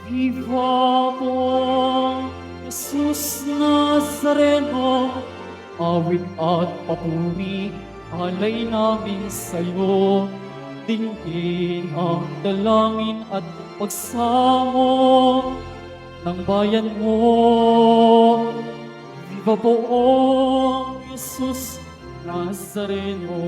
Viva po, Jesus Nazareno, awit at papuri, alay namin sa'yo. Dinggin ang dalangin at pagsamo ng bayan mo. Viva po, Jesus Nazareno.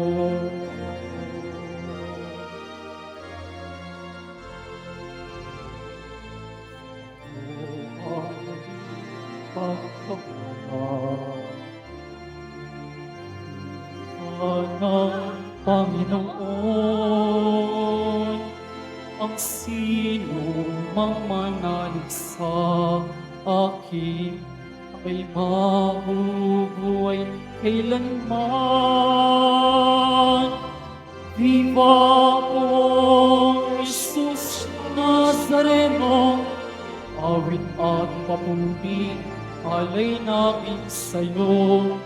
Ng Panginoon, ang sino mang manalig sa akin ay mabubuhay kailanman. Viva po, Jesus Nazareno, awit at papuri, alay namin sa'yo.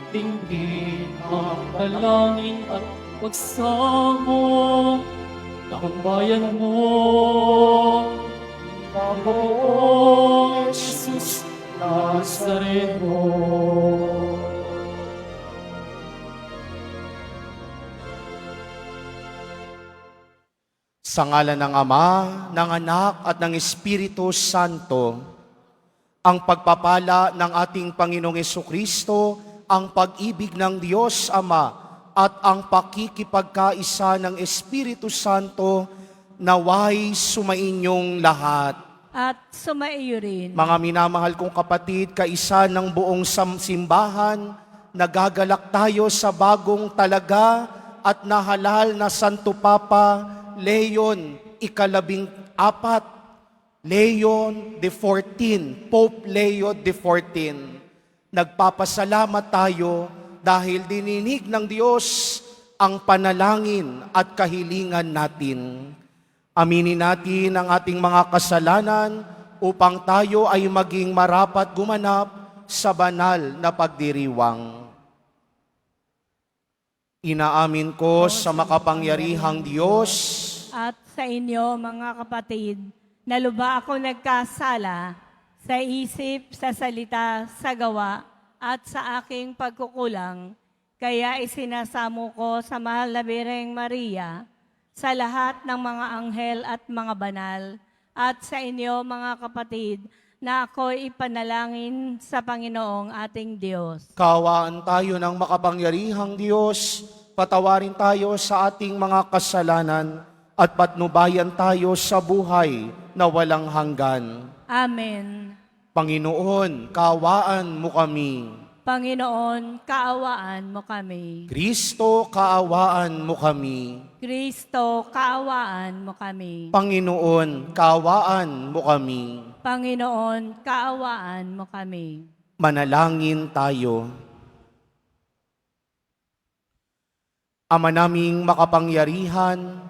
Dinggin ang dalangin at pagsamo ng bayan mo. Viva po, Jesus Nazareno. Sa ngalan ng Ama, ng Anak at ng Espiritu Santo, ang pagpapala ng ating Panginoong Jesucristo, ang pag-ibig ng Diyos Ama at ang pakikipagkaisa ng Espiritu Santo naway sumainyong lahat. At sumaiyo rin. Mga minamahal kong kapatid, kaisa ng buong simbahan, nagagalak tayo sa bagong talaga at nahalal na Santo Papa Leon ika-14, Leon XIV, Pope Leo XIV. Nagpapasalamat tayo dahil dininig ng Diyos ang panalangin at kahilingan natin. Aminin natin ang ating mga kasalanan upang tayo ay maging marapat gumanap sa banal na pagdiriwang. Inaamin ko sa makapangyarihang Diyos At sa inyo, mga kapatid, na lubha ako nagkasala sa isip, sa salita, sa gawa, at sa aking pagkukulang. Kaya isinasamo ko sa mahal na Birheng Maria, sa lahat ng mga anghel at mga banal, at sa inyo, mga kapatid, na ako'y ipanalangin sa Panginoong ating Diyos. Kaawaan tayo ng makapangyarihang Diyos, patawarin tayo sa ating mga kasalanan, at patnubayan tayo sa buhay na walang hanggan. Amen. Panginoon, kaawaan mo kami. Panginoon, kaawaan mo kami. Kristo, kaawaan mo kami. Kristo, kaawaan mo kami. Panginoon, kaawaan mo kami. Panginoon, kaawaan mo kami. Manalangin tayo. Ama naming makapangyarihan,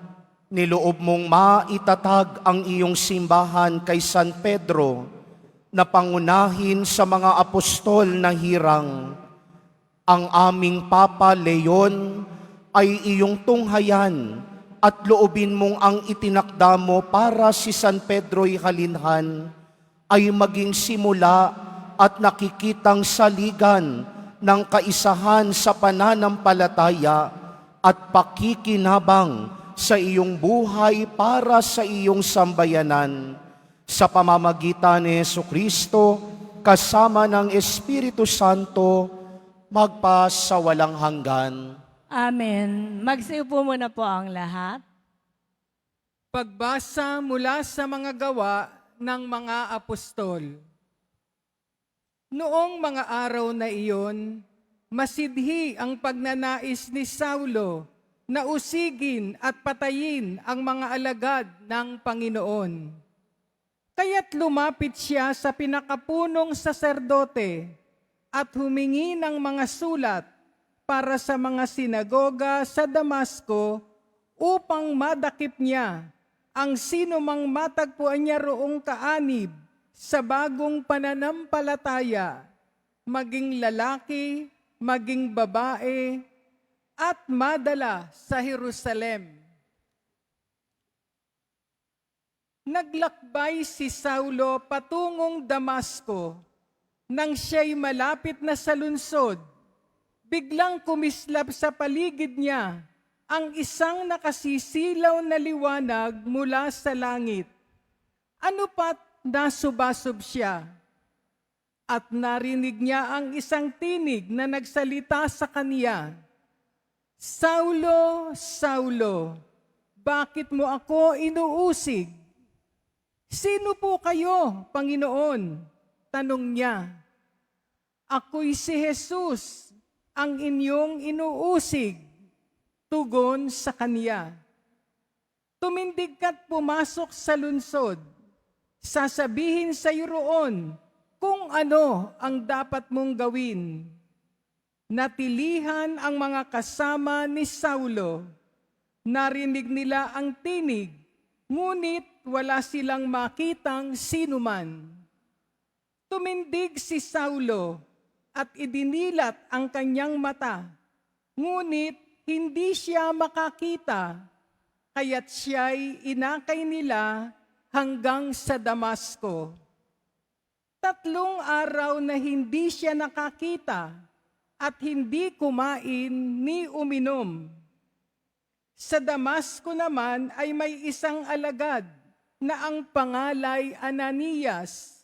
niloob mong maitatag ang iyong simbahan kay San Pedro, na pangunahin sa mga apostol na hirang. Ang aming Papa Leon ay iyong tunghayan at loobin mong ang itinakda mo para si San Pedro'y halinhan ay maging simula at nakikitang saligan ng kaisahan sa pananampalataya at pakikinabang sa iyong buhay para sa iyong sambayanan. Sa pamamagitan ni Jesucristo, kasama ng Espiritu Santo, magpa sa walang hanggan. Amen. Magsiupo muna po ang lahat. Pagbasa mula sa mga gawa ng mga apostol. Noong mga araw na iyon, masidhi ang pagnanais ni Saulo na usigin at patayin ang mga alagad ng Panginoon. Kaya't lumapit siya sa pinakapunong saserdote at humingi ng mga sulat para sa mga sinagoga sa Damasco upang madakip niya ang sino mang matagpuan niya roong kaanib sa bagong pananampalataya, maging lalaki, maging babae, at madala sa Jerusalem. Naglakbay si Saulo patungong Damasco. Nang siya'y malapit na sa lungsod, biglang kumislap sa paligid niya ang isang nakasisilaw na liwanag mula sa langit. Ano pat nasubasob siya? At narinig niya ang isang tinig na nagsalita sa kaniya, "Saulo, Saulo, bakit mo ako inuusig?" "Sino po kayo, Panginoon?" tanong niya. "Ako'y si Jesus, ang inyong inuusig," tugon sa kaniya. "Tumindig ka't pumasok sa lungsod. Sasabihin sa iyo roon kung ano ang dapat mong gawin." Natilihan ang mga kasama ni Saulo. Narinig nila ang tinig, ngunit wala silang makitang sinuman. Tumindig si Saulo at idinilat ang kanyang mata, ngunit hindi siya makakita, kaya't siya'y inakay nila hanggang sa Damasco. 3 araw na hindi siya nakakita at hindi kumain ni uminom. Sa Damasco naman ay may isang alagad na ang pangalay Ananias.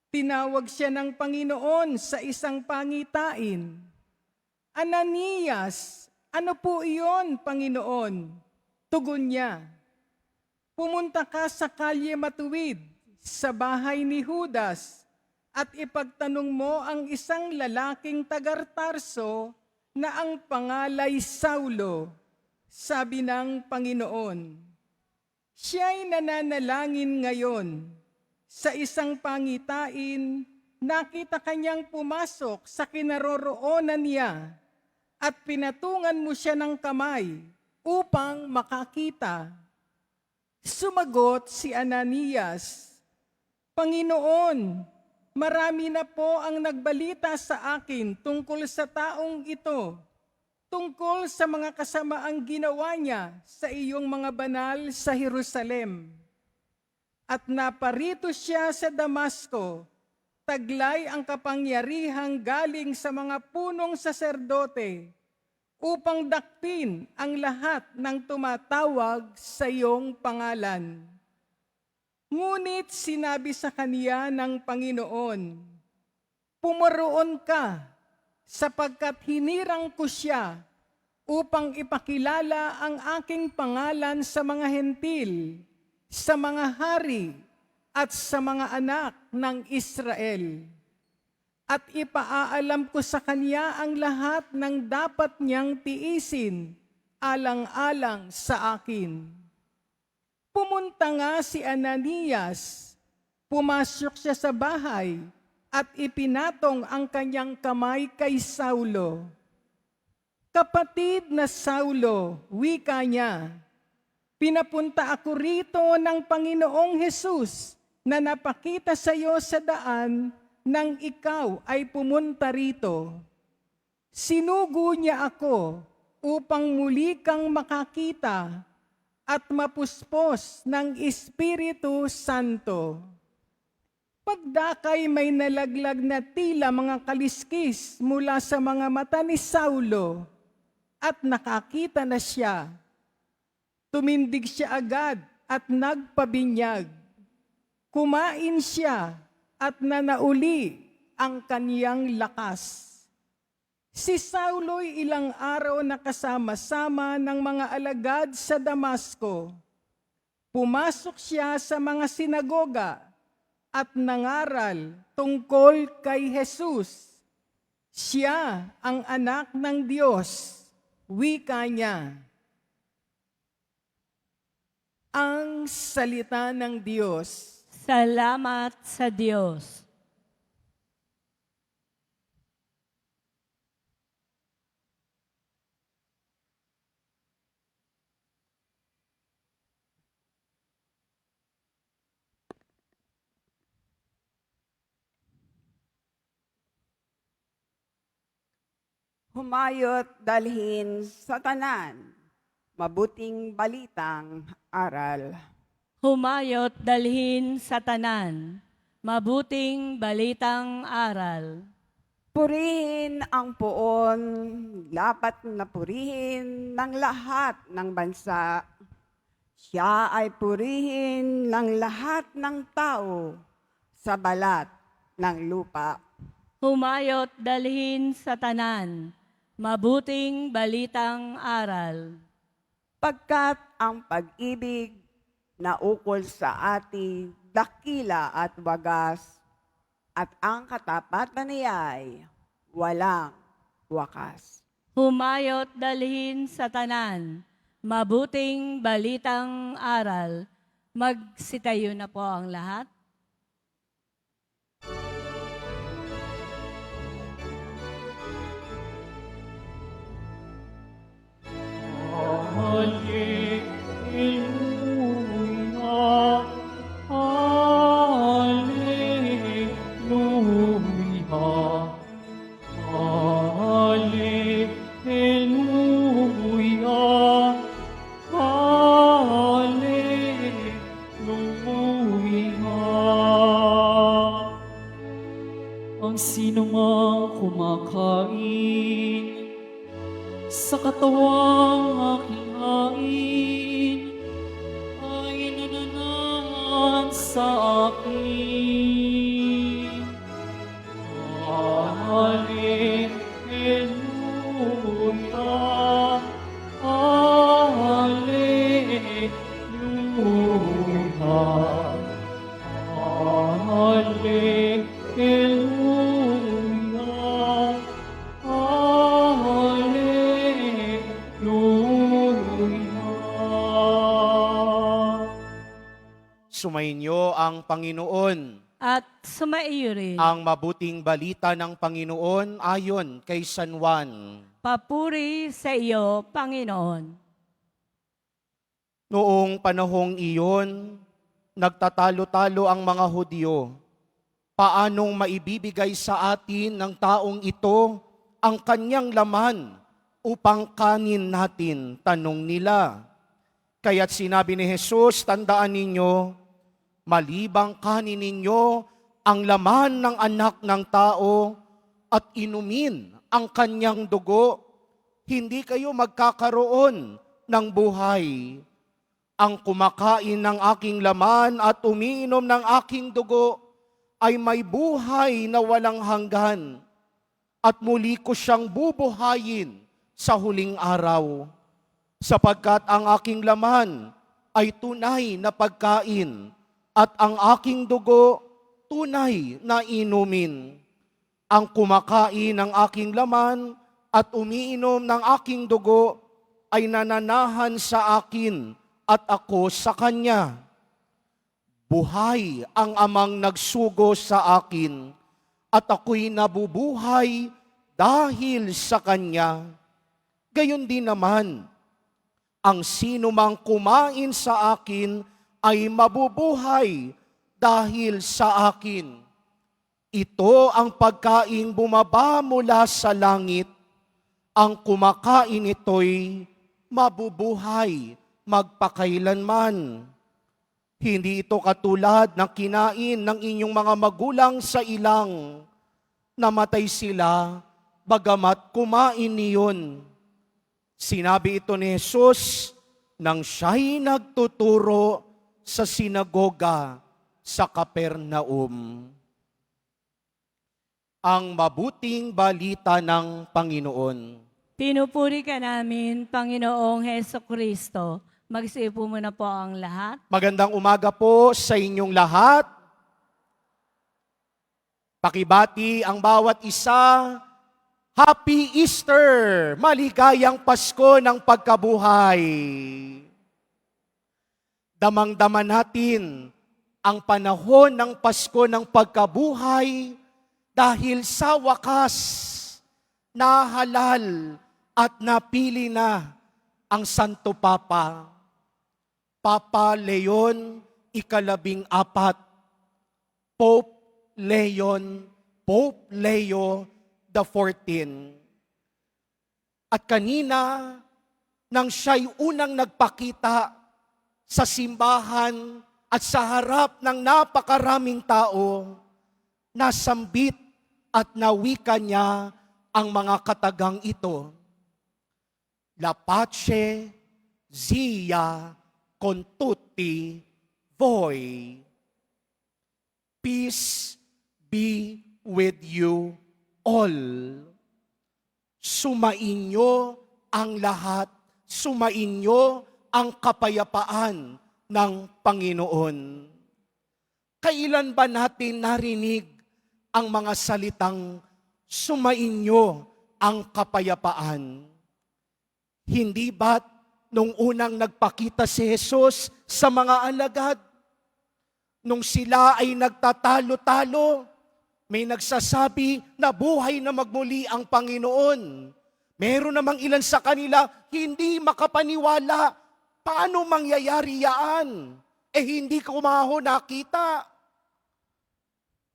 Tinawag siya ng Panginoon sa isang pangitain. "Ananias, ano po iyon, Panginoon?" Tugon niya, "Pumunta ka sa kalye matuwid, sa bahay ni Judas, at ipagtanong mo ang isang lalaking taga-Tarso na ang pangalay Saulo," sabi ng Panginoon. Siya'y nananalangin ngayon. Sa isang pangitain, nakita kanyang pumasok sa kinaroroonan niya at pinatungan mo siya ng kamay upang makakita. Sumagot si Ananias, "Panginoon, marami na po ang nagbalita sa akin tungkol sa taong ito, tungkol sa mga kasamaang ginawa niya sa iyong mga banal sa Jerusalem. At naparito siya sa Damasco, taglay ang kapangyarihang galing sa mga punong saserdote upang dakpin ang lahat ng tumatawag sa iyong pangalan." Ngunit sinabi sa kaniya ng Panginoon, "Pumaroon ka, sapagkat hinirang ko siya upang ipakilala ang aking pangalan sa mga hentil, sa mga hari at sa mga anak ng Israel. At ipaaalam ko sa kanya ang lahat ng dapat niyang tiisin alang-alang sa akin." Pumunta nga si Ananias, pumasok siya sa bahay at ipinatong ang kanyang kamay kay Saulo. "Kapatid na Saulo," wika niya, "pinapunta ako rito ng Panginoong Hesus na napakita sa iyo sa daan nang ikaw ay pumunta rito. Sinugo niya ako upang muli kang makakita at mapuspos ng Espiritu Santo." Pagdakay may nalaglag na tila mga kaliskis mula sa mga mata ni Saulo at nakakita na siya. Tumindig siya agad at nagpabinyag. Kumain siya at nanauli ang kaniyang lakas. Si Saulo'y ilang araw na kasama-sama ng mga alagad sa Damasco. Pumasok siya sa mga sinagoga at nangaral tungkol kay Jesus. Siya ang anak ng Diyos, wika niya. Ang salita ng Diyos. Salamat sa Diyos. Humayot dalhin sa tanan, mabuting balitang aral. Humayot dalhin sa tanan, mabuting balitang aral. Purihin ang poon, dapat na purihin ng lahat ng bansa. Siya ay purihin ng lahat ng tao sa balat ng lupa. Humayot dalhin sa tanan, mabuting balitang aral. Pagkat ang pag-ibig na ukol sa ating dakila at wagas, at ang katapatan niya'y walang wakas. Humayot dalhin sa tanan, mabuting balitang aral. Magsitayo na po ang lahat. Hallelujah, Hallelujah, Hallelujah, Hallelujah. Ang sino mang kumakain sa katawang aking hain ay nananahan sa akin. Hallelujah, Hallelujah, Hallelujah, Hallelujah. Sumainyo ang Panginoon. At sumaiyo rin. Ang mabuting balita ng Panginoon ayon kay San Juan. Papuri sa iyo, Panginoon. Noong panahong iyon, nagtatalo-talo ang mga Hudyo. Paanong maibibigay sa atin ng taong ito ang kanyang laman upang kanin natin? Tanong nila. Kaya't sinabi ni Jesus, tandaan ninyo, malibang kanin ninyo ang laman ng anak ng tao at inumin ang kanyang dugo, hindi kayo magkakaroon ng buhay. Ang kumakain ng aking laman at umiinom ng aking dugo ay may buhay na walang hanggan at muli ko siyang bubuhayin sa huling araw. Sapagkat ang aking laman ay tunay na pagkain at ang aking dugo tunay na inumin. Ang kumakain ng aking laman at umiinom ng aking dugo ay nananahan sa akin at ako sa kanya. Buhay ang amang nagsugo sa akin at ako'y nabubuhay dahil sa kanya. Gayon din naman, ang sino mang kumain sa akin ay mabubuhay dahil sa akin. Ito ang pagkaing bumaba mula sa langit. Ang kumakain ito'y mabubuhay magpakailanman. Hindi ito katulad ng kinain ng inyong mga magulang sa ilang. Namatay sila, bagamat kumain niyon. Sinabi ito ni Jesus nang siya'y nagtuturo sa sinagoga sa Capernaum. Ang mabuting balita ng Panginoon. Pinupuri ka namin, Panginoong Heso Kristo. Magsiupo muna po ang lahat. Magandang umaga po sa inyong lahat. Pakibati ang bawat isa. Happy Easter! Maligayang Pasko ng pagkabuhay. Damang-dama natin ang panahon ng Pasko ng pagkabuhay dahil sa wakas nahalal at napili na ang Santo Papa, Papa Leon ika-14, Pope Leo XIV. At kanina, nang siya'y unang nagpakita sa simbahan at sa harap ng napakaraming tao, nasambit at nawika niya ang mga katagang ito. La pace sia con tutti voi. Peace be with you all. Sumainyo ang lahat, sumainyo ang kapayapaan ng Panginoon. Kailan ba natin narinig ang mga salitang sumainyo ang kapayapaan? Hindi ba't nung unang nagpakita si Jesus sa mga alagad? Nung sila ay nagtatalo-talo, may nagsasabi na buhay na magmuli ang Panginoon. Meron namang ilan sa kanila hindi makapaniwala. Paano mangyayari yan? Hindi ko maho nakita.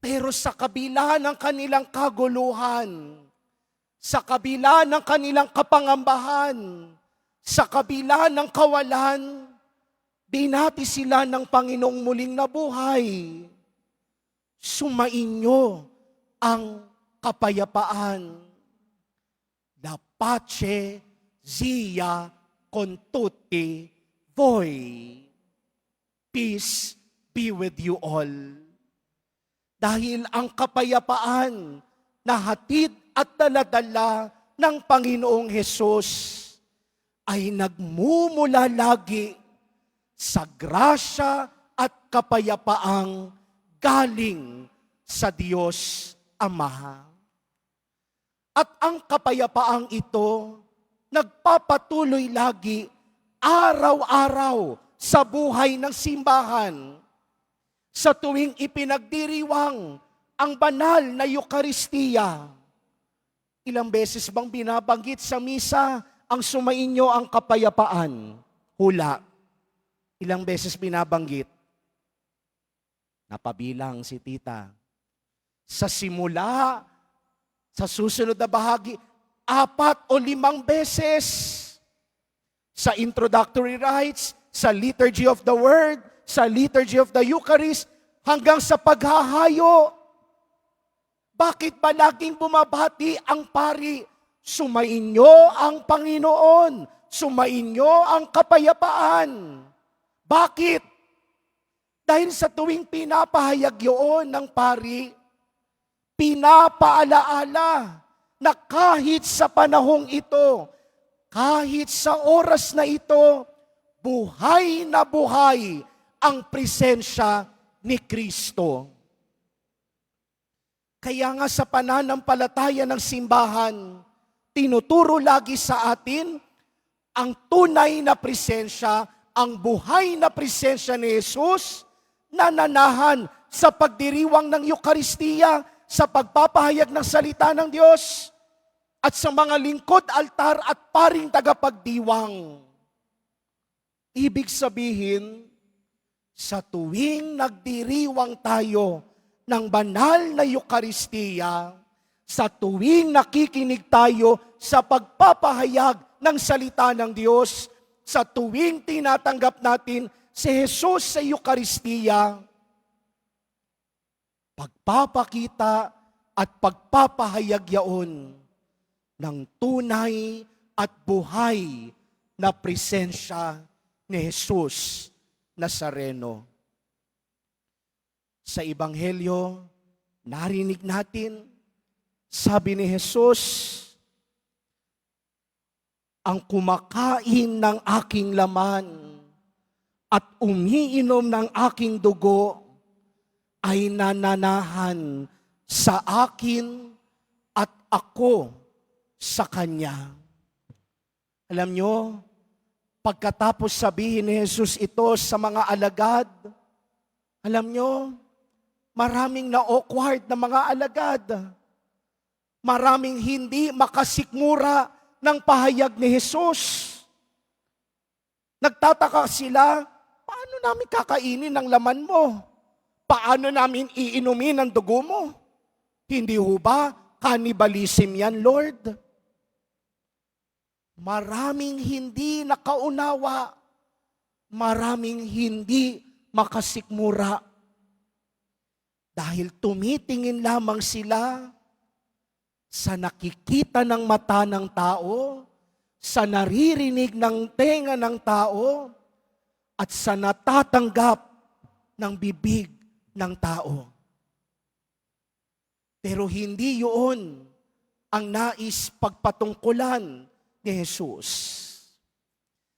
Pero sa kabila ng kanilang kaguluhan, sa kabila ng kanilang kapangambahan, sa kabila ng kawalan, binati sila ng Panginoong muling nabuhay. Sumainyo ang kapayapaan. La pace sia con tutti voi. Peace be with you all. Dahil ang kapayapaan na hatid at daladala ng Panginoong Hesus ay nagmumula lagi sa grasya at kapayapaang galing sa Diyos Ama. At ang kapayapaang ito nagpapatuloy lagi araw-araw sa buhay ng simbahan. Sa tuwing ipinagdiriwang ang banal na Eucharistia, ilang beses bang binabanggit sa misa ang sumainyo ang kapayapaan? Hula. Ilang beses binabanggit? Napabilang si tita. Sa simula, sa susunod na bahagi, 4 o 5 beses. Sa introductory rites, sa liturgy of the word, sa liturgy of the Eucharist, hanggang sa paghahayo. Bakit ba laging bumabati ang pari? Sumainyo ang Panginoon. Sumainyo ang kapayapaan. Bakit? Dahil sa tuwing pinapahayag yun ng pari, pinapaalaala na kahit sa panahong ito, kahit sa oras na ito, buhay na buhay ang presensya ni Kristo. Kaya nga sa pananampalataya ng simbahan, tinuturo lagi sa atin ang tunay na presensya, ang buhay na presensya ni Jesus na nanahan sa pagdiriwang ng Eucharistia, sa pagpapahayag ng salita ng Diyos, at sa mga lingkod, altar at paring tagapagdiwang. Ibig sabihin, sa tuwing nagdiriwang tayo ng banal na Eucharistia, sa tuwing nakikinig tayo sa pagpapahayag ng salita ng Diyos, sa tuwing tinatanggap natin si Jesus sa Eucharistia, pagpapakita at pagpapahayag yaon ng tunay at buhay na presensya ni Jesus Nazareno. Sa Ebanghelyo, narinig natin, sabi ni Jesus, ang kumakain ng aking laman at umiinom ng aking dugo ay nananahan sa akin at ako sa Kanya. Alam nyo, pagkatapos sabihin ni Jesus ito sa mga alagad, alam nyo, maraming na-awkward na mga alagad. Maraming hindi makasikmura ng pahayag ni Jesus. Nagtataka sila, paano namin kakainin ang laman mo? Paano namin iinumin ang dugo mo? Hindi ho ba cannibalism yan, Lord? Maraming hindi nakaunawa, maraming hindi makasikmura. Dahil tumitingin lamang sila sa nakikita ng mata ng tao, sa naririnig ng tenga ng tao, at sa natatanggap ng bibig ng tao. Pero hindi yun ang nais pagpatungkulan ni Jesus.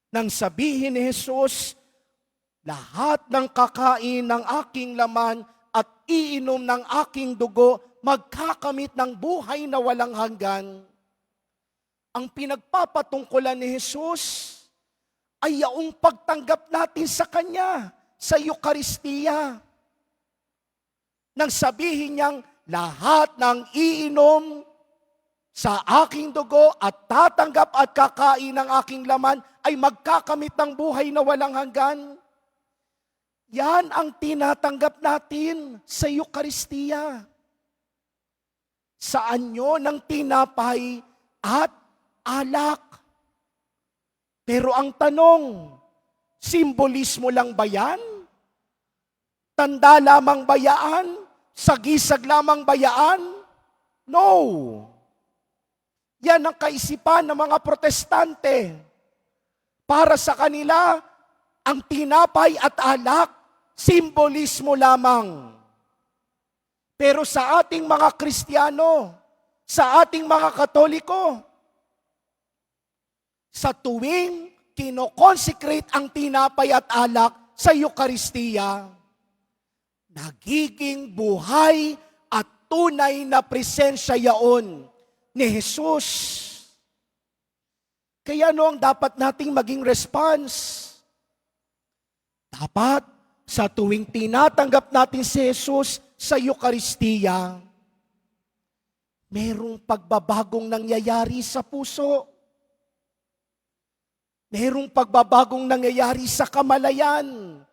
Nang sabihin ni Jesus, lahat ng kakain ng aking laman at iinom ng aking dugo, magkakamit ng buhay na walang hanggan. Ang pinagpapatungkulan ni Jesus ay yaong pagtanggap natin sa Kanya, sa Eucharistia. Nang sabihin niyang, lahat ng iinom sa aking dugo at tatanggap at kakain ng aking laman ay magkakamit ng buhay na walang hanggan. Yan ang tinatanggap natin sa Eucharistia. Sa anyo ng tinapay at alak. Pero ang tanong, simbolismo lang ba yan? Tanda lamang ba yan? Sagisag lamang ba yan? No. Yan ang kaisipan ng mga protestante. Para sa kanila, ang tinapay at alak, simbolismo lamang. Pero sa ating mga Kristiyano, sa ating mga Katoliko, sa tuwing kinoconsecrate ang tinapay at alak sa Eucharistia, nagiging buhay at tunay na presensya yaon ni Jesus. Kaya ano ang dapat nating maging response? Dapat sa tuwing tinatanggap natin si Jesus sa Eucharistia, merong pagbabagong nangyayari sa puso. Merong pagbabagong nangyayari sa kamalayan,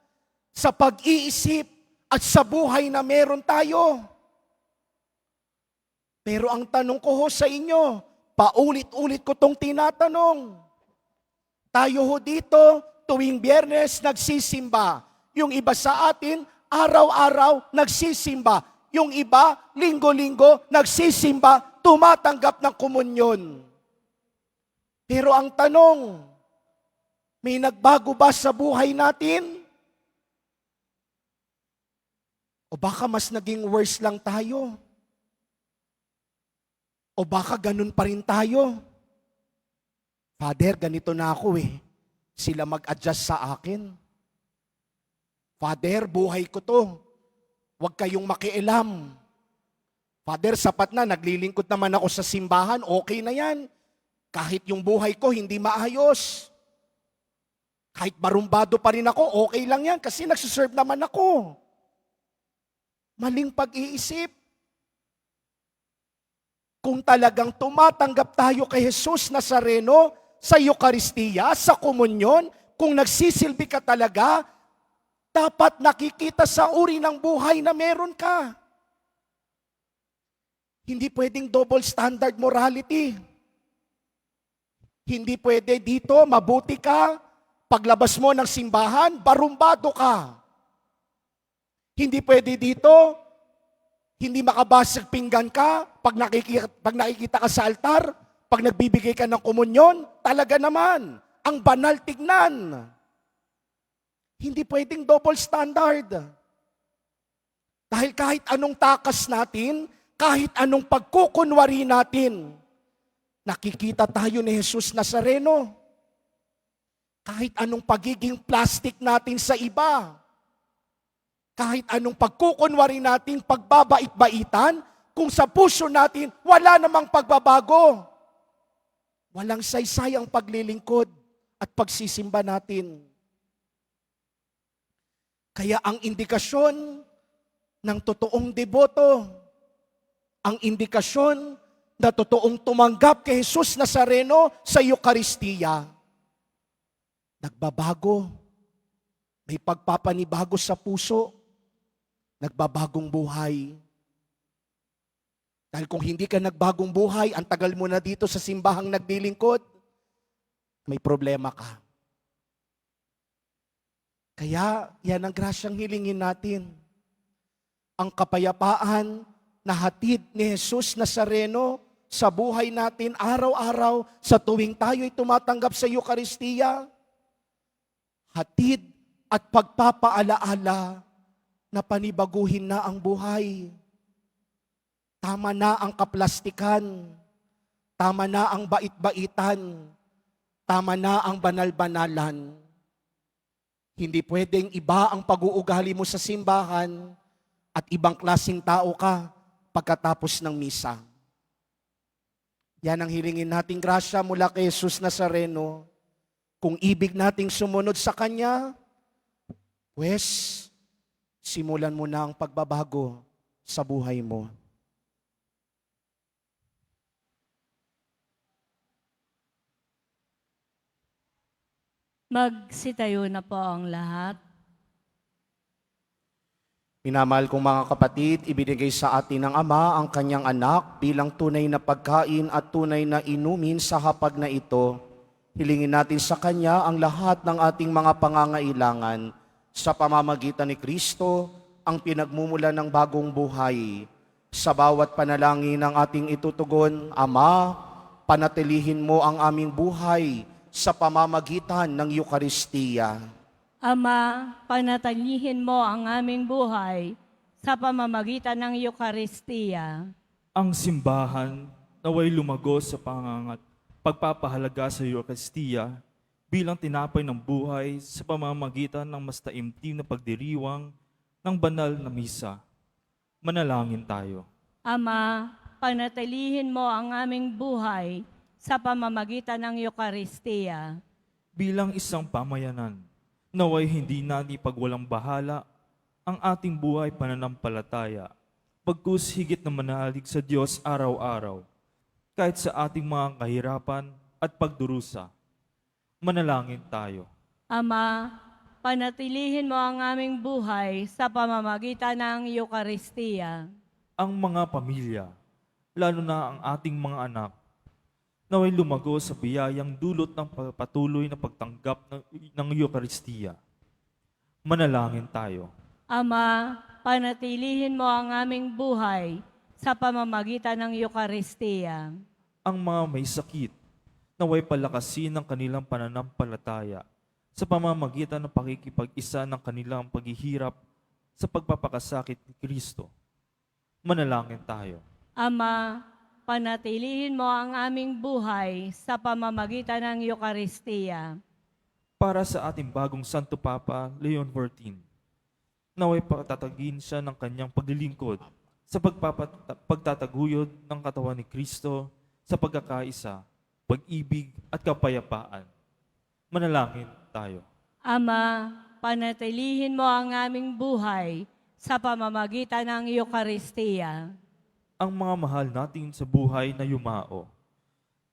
sa pag-iisip, at sa buhay na meron tayo. Pero ang tanong ko ho sa inyo, paulit-ulit ko tong tinatanong. Tayo ho dito, tuwing Biyernes nagsisimba. Yung iba sa atin, araw-araw nagsisimba. Yung iba, linggo-linggo nagsisimba, tumatanggap ng komunyon. Pero ang tanong, may nagbago ba sa buhay natin? O baka mas naging worse lang tayo? O baka ganun pa rin tayo? Father, ganito na ako eh. Sila mag-adjust sa akin. Father, buhay ko to. Huwag kayong makialam. Father, sapat na, naglilingkod naman ako sa simbahan, okay na yan. Kahit yung buhay ko hindi maayos. Kahit barumbado pa rin ako, okay lang yan kasi nagsiserve naman ako. Maling pag-iisip. Kung talagang tumatanggap tayo kay Jesus Nazareno sa Eucharistia, sa komunyon, kung nagsisilbi ka talaga, dapat nakikita sa uri ng buhay na meron ka. Hindi pwedeng double standard morality. Hindi pwede dito, mabuti ka, paglabas mo ng simbahan, barumbado ka. Hindi pwede dito, hindi makabasag pinggan ka, pag nakikita ka sa altar, pag nagbibigay ka ng komunyon, talaga naman, ang banal tignan. Hindi pwedeng double standard. Dahil kahit anong takas natin, kahit anong pagkukunwari natin, nakikita tayo ni Jesus Nazareno. Kahit anong pagiging plastic natin sa iba, kahit anong pagkukunwari nating pagbabait-baitan, kung sa puso natin wala namang pagbabago, walang saysay ang paglilingkod at pagsisimba natin. Kaya ang indikasyon ng totoong deboto, ang indikasyon na totoong tumanggap kay Jesus Nazareno sa Eucharistia, nagbabago, may pagpapanibago sa puso, nagbabagong buhay. Dahil kung hindi ka nagbagong buhay, ang tagal mo na dito sa simbahang naglilingkod, may problema ka. Kaya yan ang grasyang hilingin natin. Ang kapayapaan na hatid ni Jesus Nazareno sa buhay natin araw-araw sa tuwing tayo'y tumatanggap sa Eucharistia. Hatid at pagpapaalaala na panibaguhin na ang buhay. Tama na ang kaplastikan. Tama na ang bait-baitan. Tama na ang banal-banalan. Hindi pwedeng iba ang pag-uugali mo sa simbahan at ibang klaseng tao ka pagkatapos ng misa. Yan ang hilingin nating grasya mula kay Jesus Nazareno. Kung ibig nating sumunod sa Kanya, pues, simulan mo na ang pagbabago sa buhay mo. Magsitayo na po ang lahat. Minamahal kong mga kapatid, ibinigay sa atin ng Ama ang Kanyang anak bilang tunay na pagkain at tunay na inumin sa hapag na ito. Hilingin natin sa Kanya ang lahat ng ating mga pangangailangan sa pamamagitan ni Kristo, ang pinagmumulan ng bagong buhay. Sa bawat panalangin ng ating itutugon, Ama, panatilihin mo ang aming buhay sa pamamagitan ng Eucharistia. Ama, panatilihin mo ang aming buhay sa pamamagitan ng Eucharistia. Ang simbahan naway lumago sa pagpapahalaga sa Eucharistia bilang tinapay ng buhay sa pamamagitan ng mas taimtim na pagdiriwang ng banal na misa. Manalangin tayo. Ama, panatilihin mo ang aming buhay sa pamamagitan ng Eucharistia. Bilang isang pamayanan, naway hindi natin pagwalang bahala ang ating buhay pananampalataya, pagkus higit na manalig sa Diyos araw-araw, kahit sa ating mga kahirapan at pagdurusa. Manalangin tayo. Ama, panatilihin mo ang aming buhay sa pamamagitan ng Eucharistia. Ang mga pamilya, lalo na ang ating mga anak, naway lumago sa biyayang dulot ng patuloy na pagtanggap ng Eucharistia. Manalangin tayo. Ama, panatilihin mo ang aming buhay sa pamamagitan ng Eucharistia. Ang mga may sakit, naway palakasin ang kanilang pananampalataya sa pamamagitan ng pakikipag-isa ng kanilang paghihirap sa pagpapakasakit ni Kristo. Manalangin tayo. Ama, panatilihin mo ang aming buhay sa pamamagitan ng Eucharistia. Para sa ating bagong Santo Papa, Leon XIV, naway patatagin siya ng kanyang paglilingkod sa pagtataguyod ng katawan ni Kristo sa pagkakaisa, pag-ibig at kapayapaan. Manalangin tayo. Ama, panatilihin mo ang aming buhay sa pamamagitan ng Eucharistia. Ang mga mahal natin sa buhay na yumao,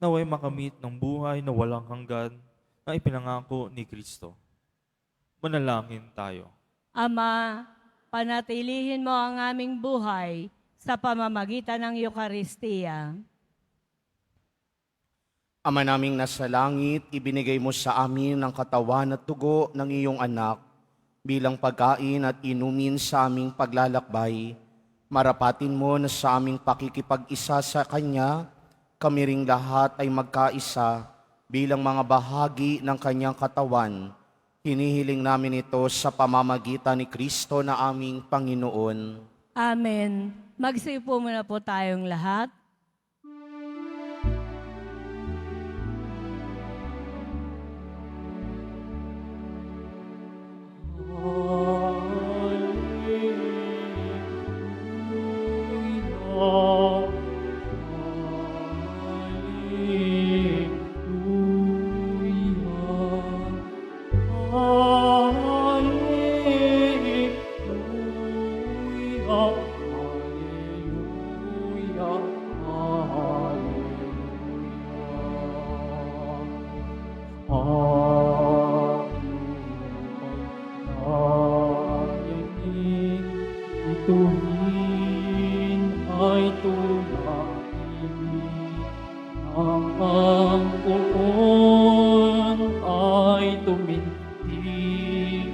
naway makamit ng buhay na walang hanggan na ipinangako ni Kristo. Manalangin tayo. Ama, panatilihin mo ang aming buhay sa pamamagitan ng Eucharistia. Ama naming nasa langit, ibinigay mo sa amin ang katawan at dugo ng iyong anak bilang pagkain at inumin sa aming paglalakbay. Marapatin mo na sa aming pakikipag-isa sa Kanya, kami ring lahat ay magkaisa bilang mga bahagi ng Kanyang katawan. Hinihiling namin ito sa pamamagitan ni Kristo na aming Panginoon. Amen. Magsiupo muna po tayong lahat. Ituhin ay tumakinig, ang pangkuon ay tumindig,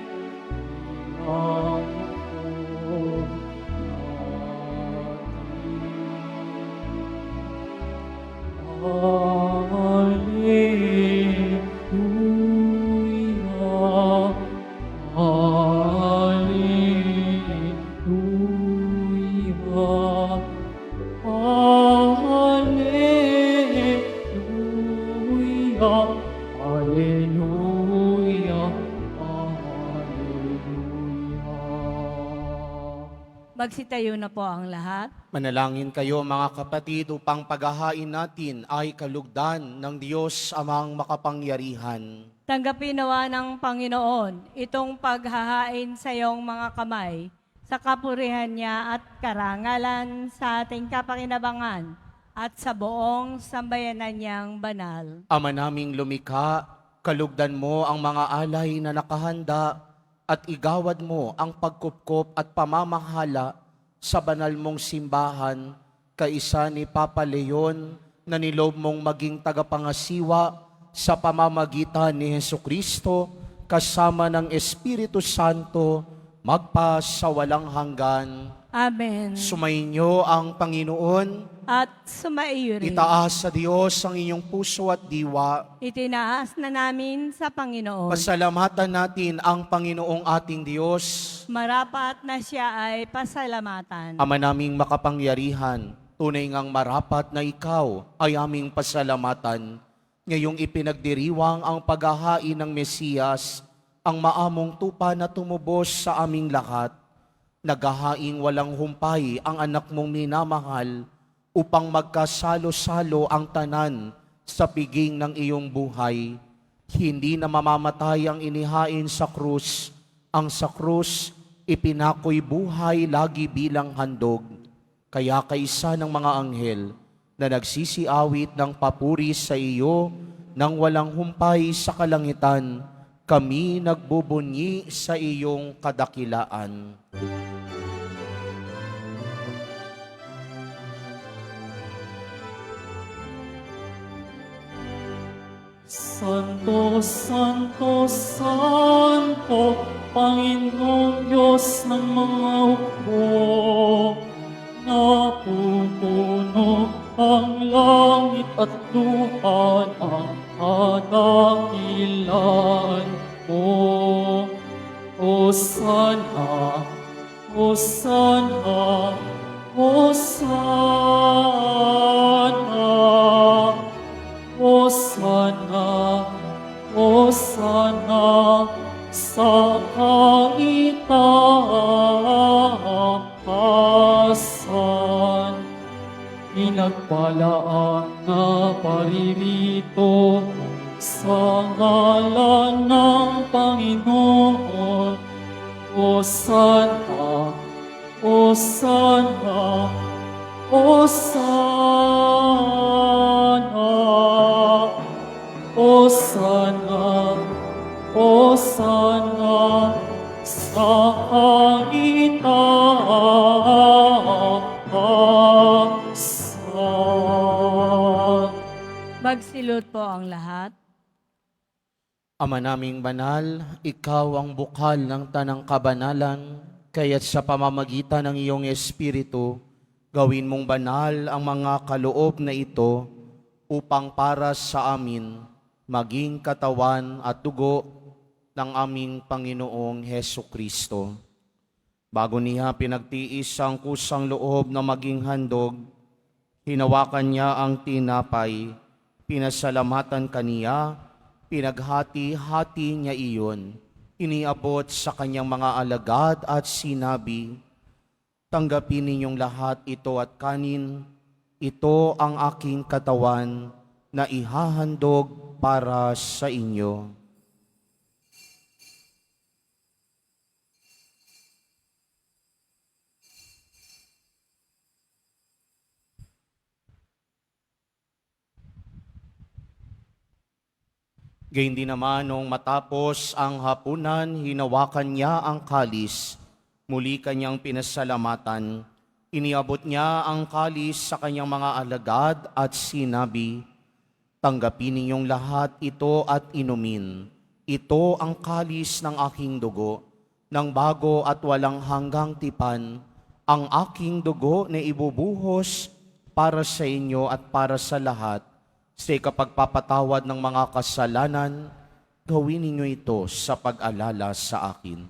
Magsitayo na po ang lahat. Manalangin kayo mga kapatid upang paghahain natin ay kalugdan ng Diyos amang makapangyarihan. Tanggapin nawa ng Panginoon itong paghahain sa iyong mga kamay, sa kapurihan niya at karangalan sa ating kapakinabangan at sa buong sambayanan niyang banal. Ama naming lumikha, kalugdan mo ang mga alay na nakahanda at igawad mo ang pagkupkop at pamamahala sa banal mong simbahan, kaisa ni Papa Leon na nilob mong maging tagapangasiwa sa pamamagitan ni Hesukristo kasama ng Espiritu Santo magpa sa walang hanggan. Amen. Sumainyo ang Panginoon, At sumaiyo rin. itaas sa Diyos ang inyong puso at diwa. Itinaas na namin sa Panginoon. Pasalamatan natin ang Panginoong ating Diyos. Marapat na siya ay pasalamatan. Ama naming makapangyarihan, tunay ngang marapat na ikaw ay aming pasalamatan. Ngayong ipinagdiriwang ang paghahain ng Mesiyas, ang maamong tupa na tumubos sa aming lahat. Naghahaing walang humpay ang anak mong minamahal upang magkasalo-salo ang tanan sa piging ng iyong buhay. Hindi na mamamatay ang inihain sa krus. Ang sa krus, ipinako'y buhay lagi bilang handog. Kaya kaisa ng mga anghel na nagsisiawit ng papuri sa iyo nang walang humpay sa kalangitan, kami nagbubunyi sa iyong kadakilaan. Santo, Santo, Santo, Panginoong Diyos ng mga hukbo, napupuno ang langit at lupa ng kadakilaan mo. Hosana, Hosana, Hosana, Hosana, Hosana sa kaitaasan. Pinagpalaan na paririto sa ngalan ng Panginoon. Hosana, Hosana, Hosana, Hosana, Hosana sa kaitaasan. Magsilot po ang lahat. Ama naming banal, ikaw ang bukal ng tanang kabanalan, kaya't sa pamamagitan ng iyong Espiritu, gawin mong banal ang mga kaloob na ito upang para sa amin maging katawan at dugo ng aming Panginoong Hesukristo. Bago niya pinagtiis ang kusang loob na maging handog, hinawakan niya ang tinapay, pinasalamatan kaniya, pinaghati-hati niya iyon, iniabot sa kanyang mga alagad at sinabi, "Tanggapin ninyong lahat ito at kanin, ito ang aking katawan na ihahandog para sa inyo." Gayun din naman, nung matapos ang hapunan, hinawakan niya ang kalis, muli kanyang pinasalamatan. Iniabot niya ang kalis sa kanyang mga alagad at sinabi, "Tanggapin ninyong lahat ito at inumin. Ito ang kalis ng aking dugo, ng bago at walang hanggang tipan, ang aking dugo na ibubuhos para sa inyo at para sa lahat. Sa kapagpapatawad ng mga kasalanan, gawin ninyo ito sa pag-alala sa akin."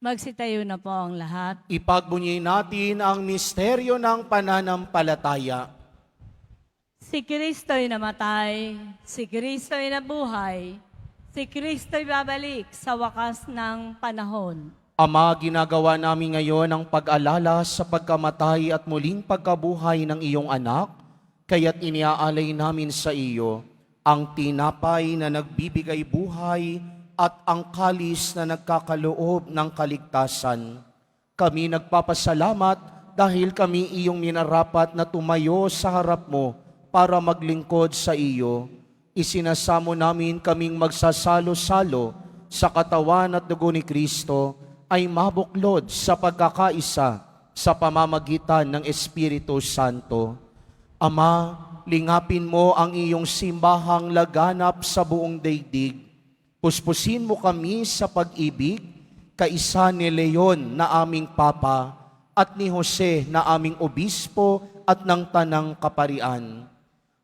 Magsitayo na po ang lahat. Ipagbunyi natin ang misteryo ng pananampalataya. Si Kristo'y namatay, si Kristo'y nabuhay, si Kristo'y babalik sa wakas ng panahon. Ama, ginagawa namin ngayon ang pag-alala sa pagkamatay at muling pagkabuhay ng iyong anak, kaya't iniaalay namin sa iyo ang tinapay na nagbibigay buhay at ang kalis na nagkakaloob ng kaligtasan. Kami nagpapasalamat dahil kami iyong minarapat na tumayo sa harap mo para maglingkod sa iyo. Isinasamo namin kaming magsasalo-salo sa katawan at dugo ni Kristo ay mabuklod sa pagkakaisa sa pamamagitan ng Espiritu Santo. Ama, lingapin mo ang iyong simbahang laganap sa buong daigdig. Puspusin mo kami sa pag-ibig, kaisa ni Leon na aming Papa at ni Jose na aming Obispo at ng Tanang Kaparian.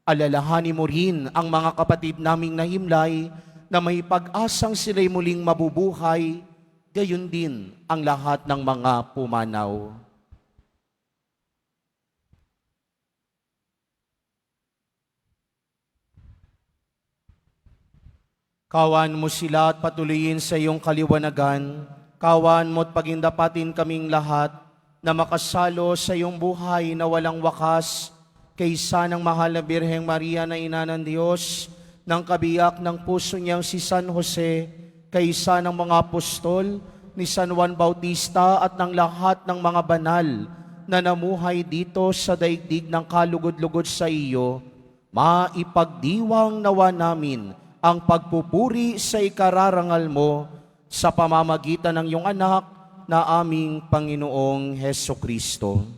Alalahanin mo rin ang mga kapatid naming nahimlay na may pag-asang sila'y muling mabubuhay, gayon din ang lahat ng mga pumanaw. Kawan mo sila at patuloyin sa iyong kaliwanagan. Kawan mo at pagindapatin kaming lahat na makasalo sa iyong buhay na walang wakas, kaysa ng mahal na Birheng Maria na Ina ng Diyos, ng kabiyak ng puso niyang si San Jose, kaysa ng mga apostol, ni San Juan Bautista at ng lahat ng mga banal na namuhay dito sa daigdig ng kalugod-lugod sa iyo, maipagdiwang nawa namin ang pagpupuri sa ikararangal mo sa pamamagitan ng iyong anak na aming Panginoong Heso Kristo.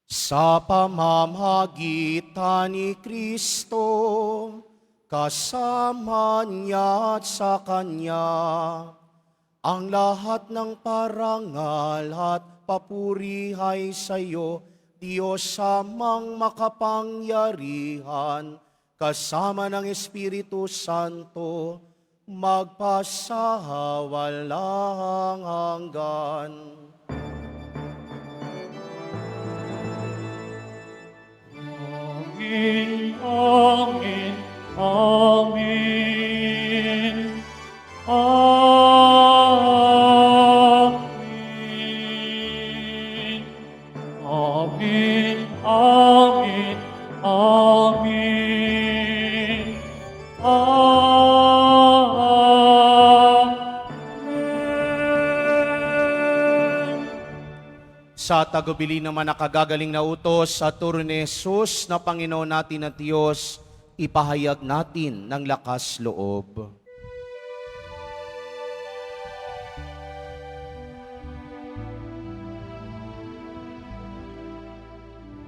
Sa pamamagitan ni Kristo, kasama niya at sa Kanya, ang lahat ng parangal at papuri ay sa iyo, Diyos amang makapangyarihan, kasama ng Espiritu Santo, magpasawalang hanggan. Amen, amen, amen, amen, amen, amen, amen, amen. Sa tagubilin naman nakagagaling na utos sa turo ni Jesus na Panginoon natin at Diyos, ipahayag natin ng lakas loob.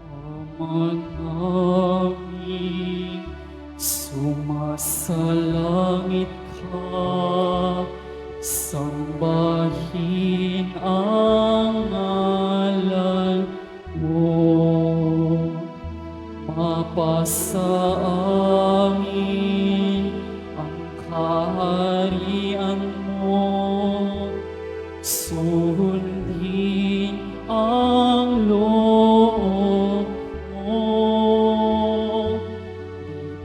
Ama namin, sumasalangit ka, sambahin ang ngalan mo, mapasa amin ang kaharian mo, sundin ang loob mo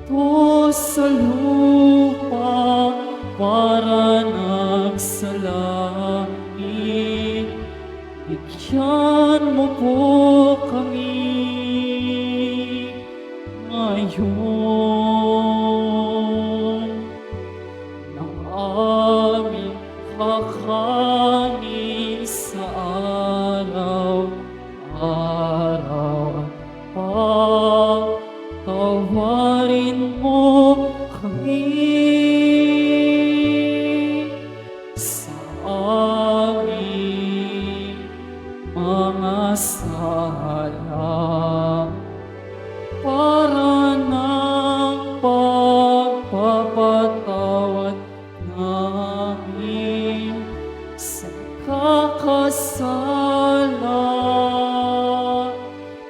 dito sa lupa para nagsalangit. Bigyan mo po kami ngayon ng aming kakanin sa araw-araw, at patawarin mo kami sa aming mga sala, para ng pagpapatawad namin sa kakasala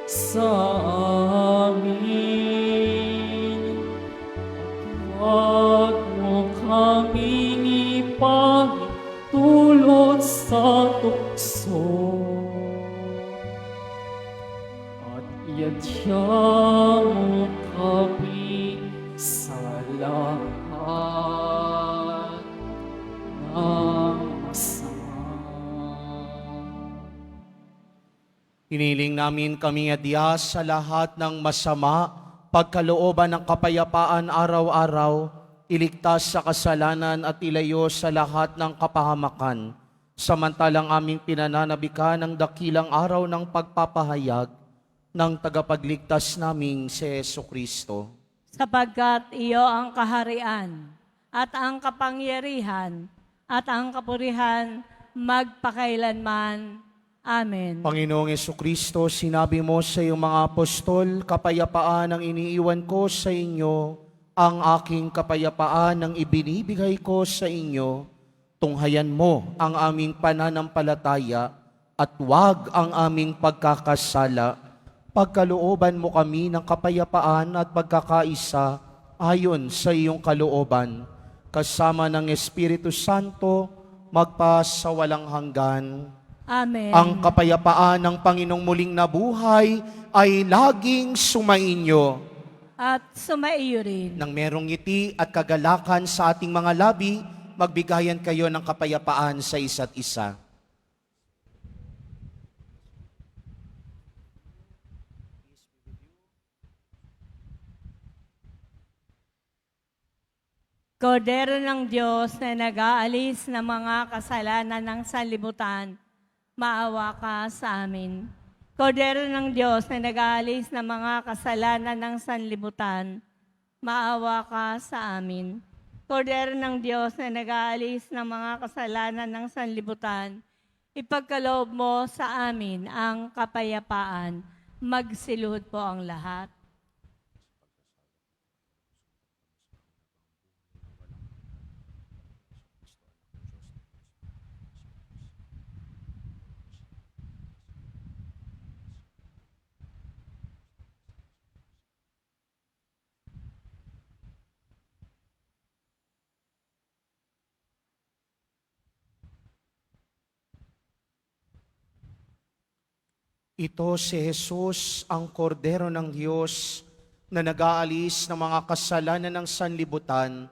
sa amin. At huwag mo kaming ipahintulot sa tukso, yadya mo kami sa lahat ng masama. Hiniling namin kami adya sa lahat ng masama, pagkalooban ng kapayapaan araw-araw, iligtas sa kasalanan at ilayo sa lahat ng kapahamakan. Samantalang aming pinananabikan ng dakilang araw ng pagpapahayag ng tagapagligtas naming si Jesucristo. Sapagkat iyo ang kaharian at ang kapangyarihan at ang kapurihan magpakailanman. Amen. Panginoong Jesucristo, sinabi mo sa iyong mga apostol, kapayapaan ang iniiwan ko sa inyo, ang aking kapayapaan ang ibinibigay ko sa inyo. Tunghayan mo ang aming pananampalataya at huwag ang aming pagkakasala. Pagkalooban mo kami ng kapayapaan at pagkakaisa ayon sa iyong kalooban, kasama ng Espiritu Santo, magpa sa walang hanggan. Amen. Ang kapayapaan ng Panginoong muling nabuhay ay laging sumainyo. At sumaiyo rin. Nang merong ngiti at kagalakan sa ating mga labi, magbigayan kayo ng kapayapaan sa isa't isa. Kordero ng Diyos na nag-aalis ng mga kasalanan ng sanlibutan, maawa ka sa amin. Kordero ng Diyos na nag-aalis ng mga kasalanan ng sanlibutan, maawa ka sa amin. Kordero ng Diyos na nag-aalis ng mga kasalanan ng sanlibutan, ipagkaloob mo sa amin ang kapayapaan. Magsiluhod po ang lahat. Ito si Jesus, ang kordero ng Diyos na nag-aalis ng mga kasalanan ng sanlibutan.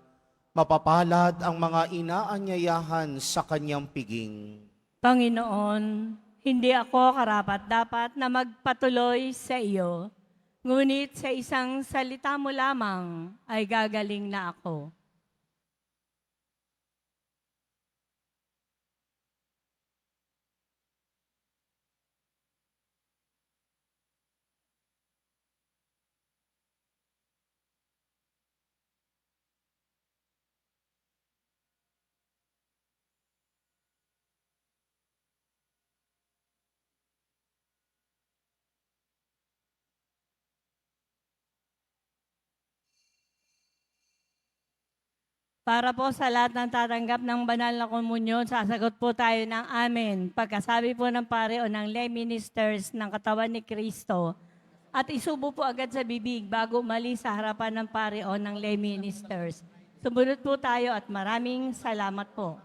Mapapalad ang mga inaanyayahan sa kanyang piging. Panginoon, hindi ako karapat-dapat na magpatuloy sa iyo, ngunit sa isang salita mo lamang ay gagaling na ako. Para po sa lahat ng tatanggap ng banal na komunyon, sasagot po tayo ng amen. Pagkasabi po ng pare o ng lay ministers ng katawan ni Kristo, at isubo po agad sa bibig bago umalis sa harapan ng pare o ng lay ministers. Sumunod po tayo at maraming salamat po.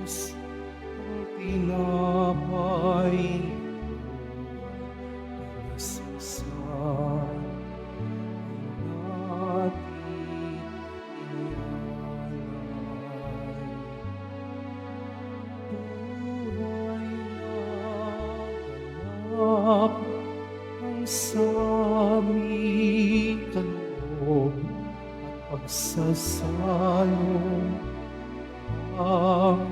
Jesus, ang tinapay pinasasal natin inalay. Buhay na ganap ang sa aming kaloob at pagsasalong hanggan.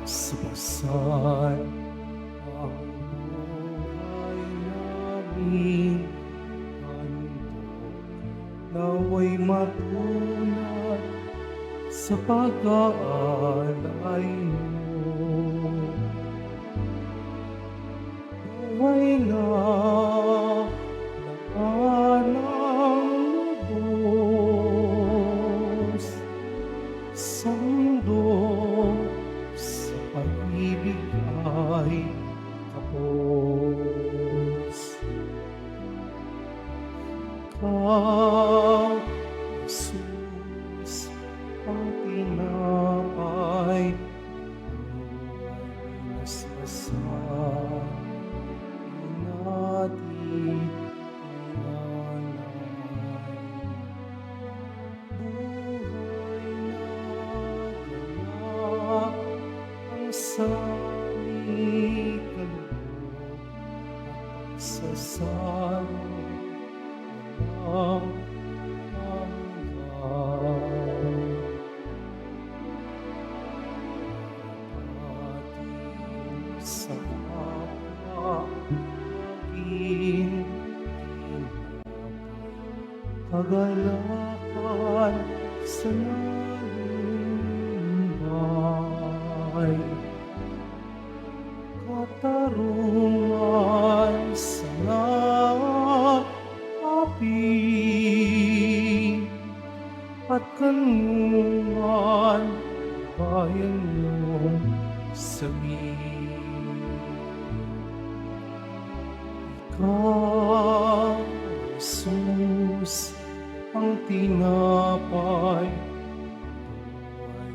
Basbasan ang buhay namin, naway matunat sa pag-aalay mo. Naway na nakanang lubos sa mundo, sa pag-ibig ay kapos. Jesus, ang tinapay, nasbasan natin buhay na ganap ang saming kaloob at pagsasalo walang hanggan. Ating sa kapwa maging kagalakan sa nalumbay, katarungan sa naapi, at kanungan bayan mong sabihin. Ikaw, Jesus, ang tinapay, ay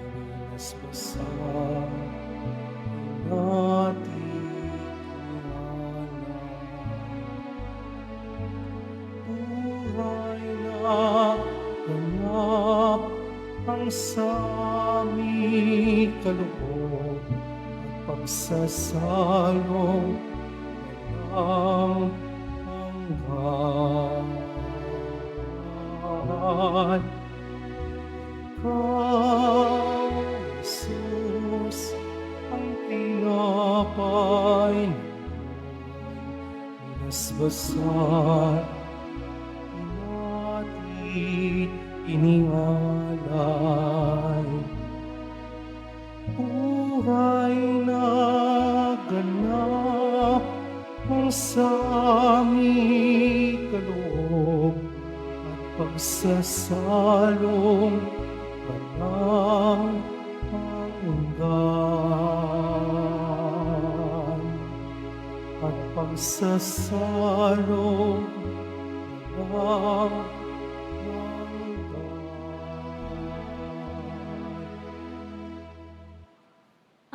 nasbasan natin buhay na ganap ang sami kaloob at pagsasalong walang hanggan. Ikaw, Jesus, ang tinapay na nasbasan natin inialay. Buhay na ganap ang sami kaloob at pagsasalong walang hanggan. At pagsasalong walang hanggan.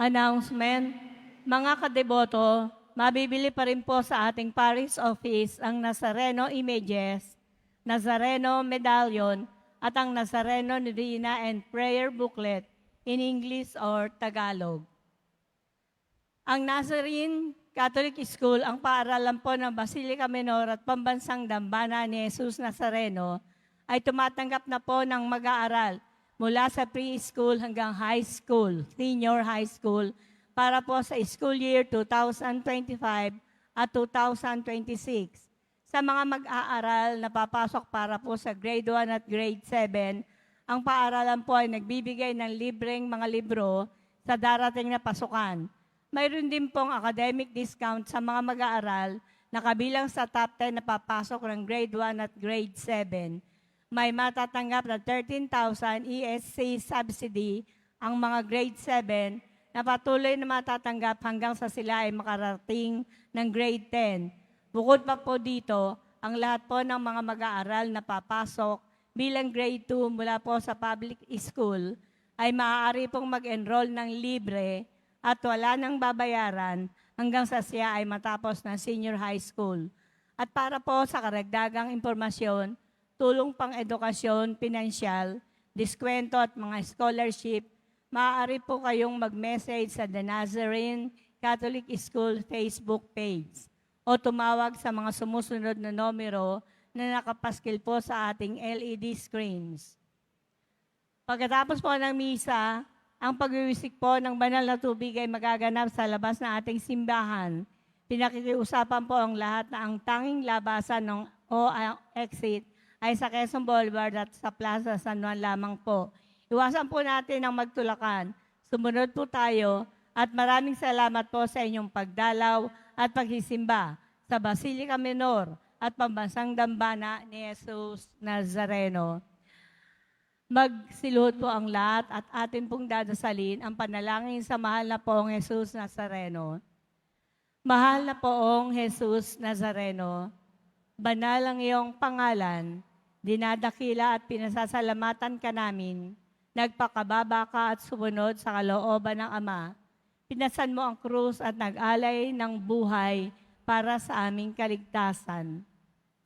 Announcement. Mga kadeboto, mabibili pa rin po sa ating parish office ang Nazareno images, Nazareno medallion, at ang Nazareno Novena and Prayer booklet in English or Tagalog. Ang Nazarene Catholic School, ang paaralan po ng Basilica Menor at Pambansang Dambana ni Jesus Nazareno, ay tumatanggap na po ng mag-aaral mula sa preschool hanggang high school, senior high school, para po sa school year 2025 at 2026. Sa mga mag-aaral na papasok para po sa grade 1 at grade 7, ang paaralan po ay nagbibigay ng libreng mga libro sa darating na pasukan. Mayroon din pong academic discount sa mga mag-aaral na kabilang sa top 10 na papasok ng grade 1 at grade 7. May matatanggap na 13,000 ESC subsidy ang mga grade 7 na patuloy na matatanggap hanggang sa sila ay makarating ng grade 10. Bukod pa po dito, ang lahat po ng mga mag-aaral na papasok bilang grade 2 mula po sa public school ay maaari pong mag-enroll ng libre at wala nang babayaran hanggang sa siya ay matapos ng senior high school. At para po sa karagdagang impormasyon, tulong pang edukasyon, pinansyal, diskwento at mga scholarship, maaari po kayong mag-message sa The Nazarene Catholic School Facebook page o tumawag sa mga sumusunod na numero na nakapaskil po sa ating LED screens. Pagkatapos po ng misa, ang pagwiwisik po ng banal na tubig ay magaganap sa labas ng ating simbahan. Pinakikiusapan po ang lahat na ang tanging labasan o exit ay sa Quezon Boulevard at sa Plaza San Juan lamang po. Iwasan po natin ang magtulakan. Sumunod po tayo at maraming salamat po sa inyong pagdalaw at pagsisimba sa Basilica Minor at Pambansang Dambana ni Jesus Nazareno. Magsiluhod po ang lahat at atin pong dadasalin ang panalangin sa mahal na poong Jesus Nazareno. Mahal na poong Jesus Nazareno, banal ang iyong pangalan, dinadakila at pinasasalamatan ka namin, nagpakababa ka at sumunod sa kalooban ng Ama. Pinasan mo ang krus at nag-alay ng buhay para sa aming kaligtasan.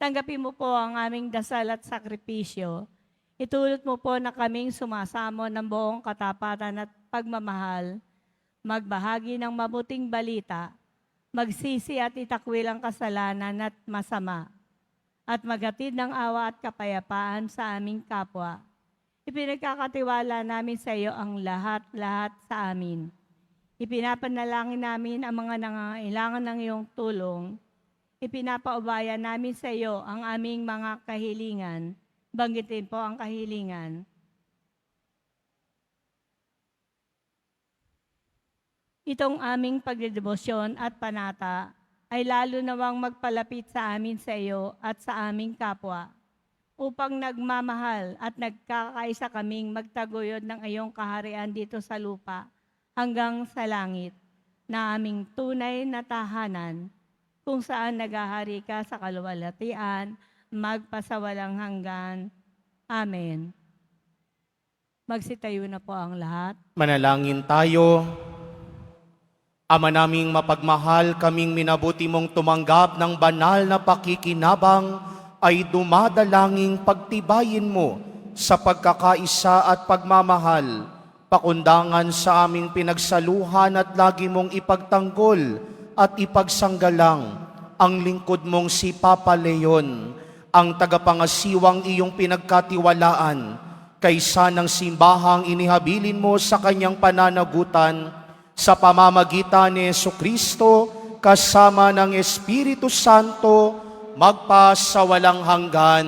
Tanggapin mo po ang aming dasal at sakripisyo. Itulot mo po na kaming sumasamo ng buong katapatan at pagmamahal, magbahagi ng mabuting balita, magsisi at itakwil ang kasalanan at masama, at maghatid ng awa at kapayapaan sa aming kapwa. Ipinagkakatiwala namin sa iyo ang lahat-lahat sa amin. Ipinapanalangin namin ang mga nangangailangan ng iyong tulong. Ipinapaubaya namin sa iyo ang aming mga kahilingan. Banggitin po ang kahilingan. Itong aming pagdedebosyon at panata ay lalo nawang magpalapit sa amin sa iyo at sa aming kapwa, upang nagmamahal at nagkakaisa kaming magtaguyod ng iyong kaharian dito sa lupa hanggang sa langit, na aming tunay na tahanan, kung saan naghahari ka sa kaluwalhatian, magpasawalang hanggan. Amen. Magsitayo na po ang lahat. Manalangin tayo. Ama naming mapagmahal, kaming minabuti mong tumanggap ng banal na pakikinabang ay dumadalangin pagtibayin mo sa pagkakaisa at pagmamahal, pakundangan sa aming pinagsaluhan at lagi mong ipagtanggol at ipagsanggalang ang lingkod mong si Papa Leon, ang tagapangasiwang iyong pinagkatiwalaan, kaysa ng simbahang inihabilin mo sa kanyang pananagutan sa pamamagitan ni Jesucristo kasama ng Espiritu Santo magpasawalang hanggan.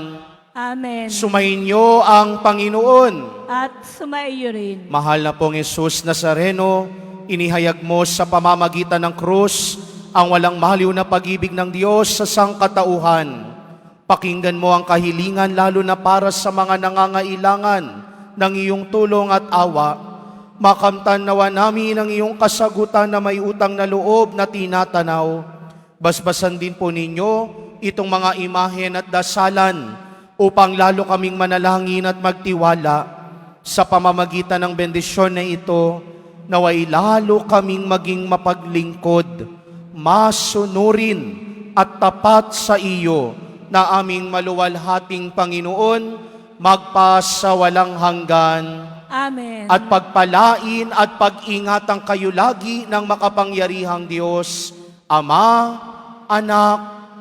Amen. Sumainyo ang Panginoon. At sumaiyo rin. Mahal na pong Jesus Nazareno, inihayag mo sa pamamagitan ng krus ang walang maliw na pag-ibig ng Diyos sa sangkatauhan. Pakinggan mo ang kahilingan lalo na para sa mga nangangailangan ng iyong tulong at awa. Makamtan nawa namin ang iyong kasagutan na may utang na loob na tinatanaw. Basbasan din po ninyo itong mga imahen at dasalan upang lalo kaming manalangin at magtiwala sa pamamagitan ng bendisyon na ito, naway lalo kaming maging mapaglingkod, masunurin at tapat sa iyo na aming maluwalhating Panginoon, magpasawalang hanggan. Amen. At pagpalain at pag-ingatan kayo lagi ng makapangyarihang Diyos, Ama, Anak,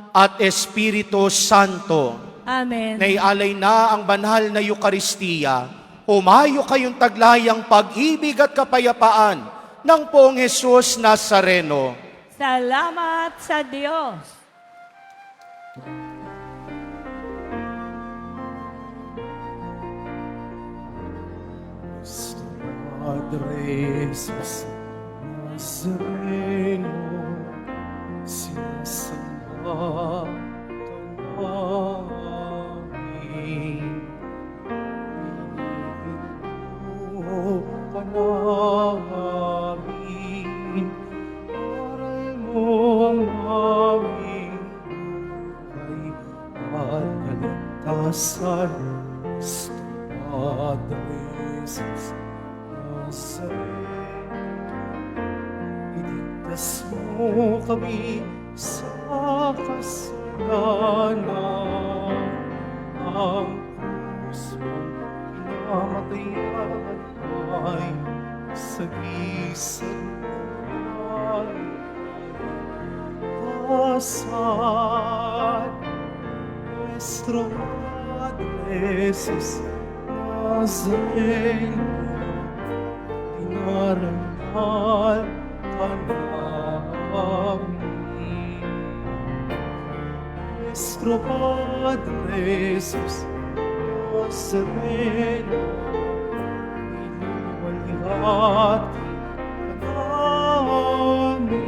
at Espiritu Santo. Amen. Naialay na ang banal na Eukaristiya. Humayo kayong taglayang pag-ibig at kapayapaan ng Poong Jesus Nazareno. Salamat sa Diyos. Padre Jesus Nazareno, sinasamba ka namin. Iniginto ka namin, aral mo ang aming buhay at kaligtasan. Padre Jesus Nazareno, iligtas mo kami sa kasalanan. Ang krus mong pinamatayan ay sagisag buhay. dasal. Nuestro Padre Jesus Nazareno, dinarangal ka namin. Nuestro Padre Jesus Nazareno, inuwalhati ka namin.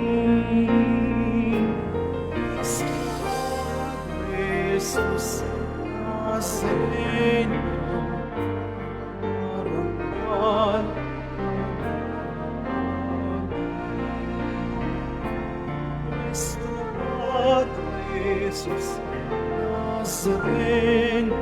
Nuestro Padre Jesus Nazareno, dinarangal Nuestro Padre Jesus Nazareno,